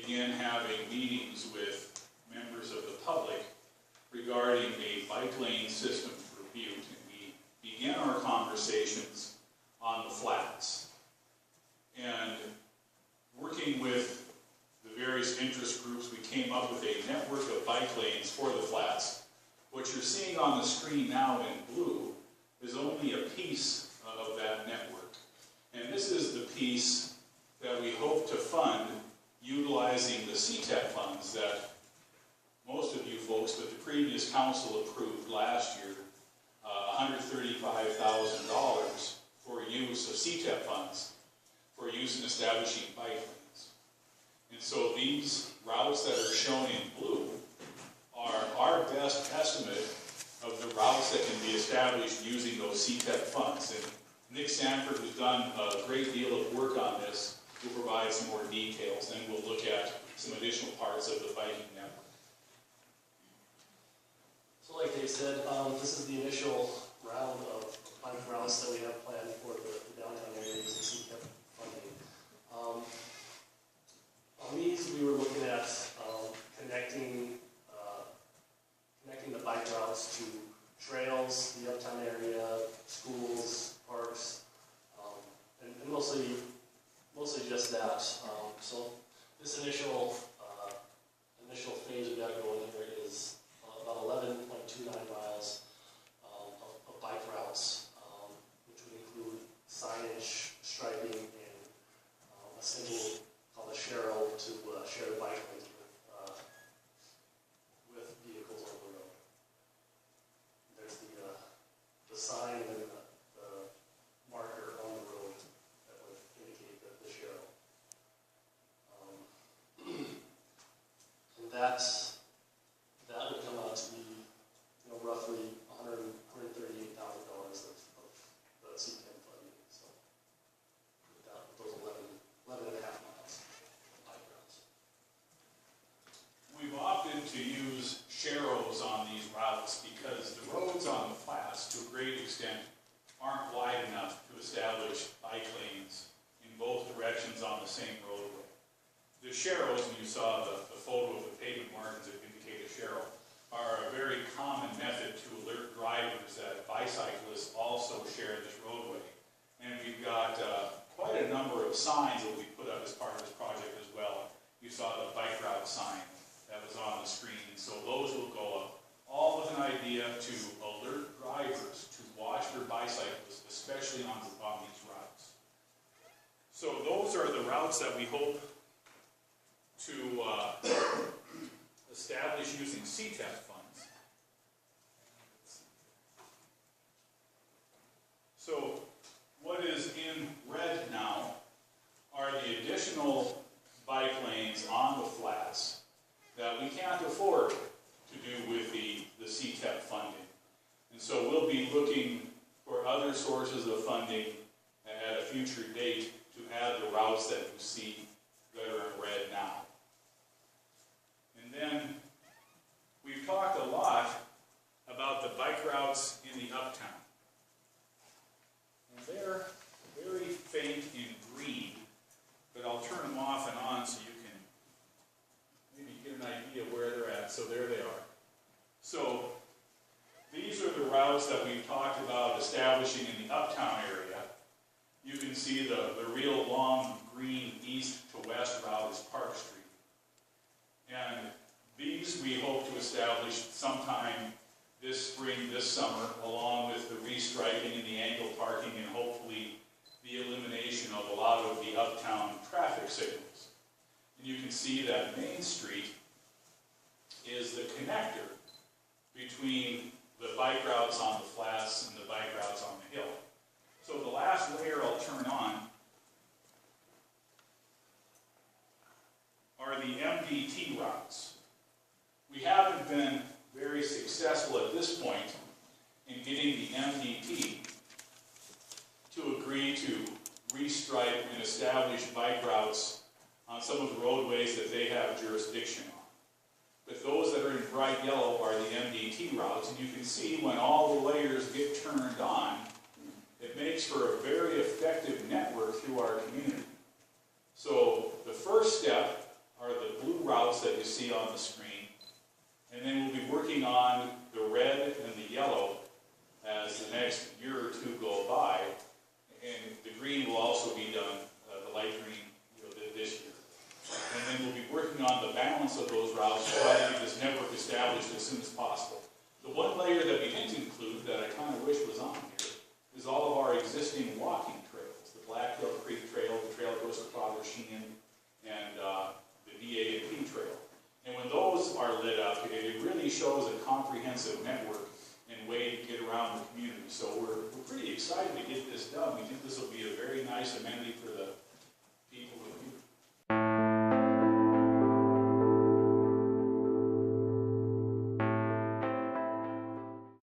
begin having meetings with members of the public regarding a bike lane system for Butte, and we began our conversations on the flats. And working with the various interest groups, we came up with a network of bike lanes for the flats. What you're seeing on the screen now in blue is only a piece of that network. And this is the piece that we hope to fund utilizing the CTEP funds that most of you folks, but the previous council approved last year, $135,000 for use of CTEP funds for use in establishing bike lanes. And so these routes that are shown in blue are our best estimate of the routes that can be established using those CTEP funds. And Nick Sanford, who's done a great deal of work on this, will provide some more details, and we'll look at some additional parts of the biking network. So like Dave said, this is the initial round of bike routes that we have planned for the downtown area using CTEP funding. On these, we were looking at connecting the bike routes to trails, the uptown area, schools, parks, and mostly just that. So this initial phase we got going here is about 11.29 miles of bike routes, which would include signage, striping, and a single called a Sharrow to share the bike lanes with vehicles on the road. There's the sign and then the marker on the road that would indicate the Sharrow. And that would come out to be, roughly $138,000 of the CTEP funding. So with those 11 and a half miles of bike routes. We've opted to use Sharrows on these routes because the roads on the flats, to a great extent, aren't wide enough to establish bike lanes in both directions on the same roadway. The Sharrows, and you saw the photo of the pavement markings that indicate a Sharrow, are a very common method to alert drivers that bicyclists also share this roadway. And we've got quite a number of signs that we put up as part of this project as well. You saw the bike route sign that was on the screen. So those will go up, all with an idea to alert drivers to watch their bicyclists, especially on these routes. So those are the routes that we hope to establish using CTEP funds. So what is in red now are the additional bike lanes on the flats that we can't afford to do with the CTEP funding. And so we'll be looking for other sources of funding at a future date to add the routes that you see that are in red now. And then we've talked a lot about the bike routes in the uptown. And they're very faint in green, but I'll turn them off and on so you can maybe get an idea where they're at. So there they are. So these are the routes that we've talked about establishing in the uptown area. You can see the real long green east to west route is Park Street. And these we hope to establish sometime this spring, this summer, along with the restriking and the angle parking and hopefully the elimination of a lot of the uptown traffic signals. And you can see that Main Street is the connector between the bike routes on the flats and the bike routes on the hill. So the last layer I'll turn on are the MDT routes. We haven't been very successful at this point in getting the MDT to agree to restripe and establish bike routes on some of the roadways that they have jurisdiction on. But those that are in bright yellow are the MDT routes, and you can see when all the layers get turned on, it makes for a very effective network through our community. So the first step are the see on the screen. And then we'll be working on the red and the yellow as the next year or two go by. And the green will also be done, the light green, this year. And then we'll be working on the balance of those routes to try to get this network established as soon as possible. The one layer that we didn't include that I kind of wish was on here is all of our existing walking trails. The Black Hill Creek Trail, the trail that goes to Father Sheehan, and the VA&P Trail. And when those are lit up, it really shows a comprehensive network and way to get around the community. So we're pretty excited to get this done. We think this will be a very nice amenity for the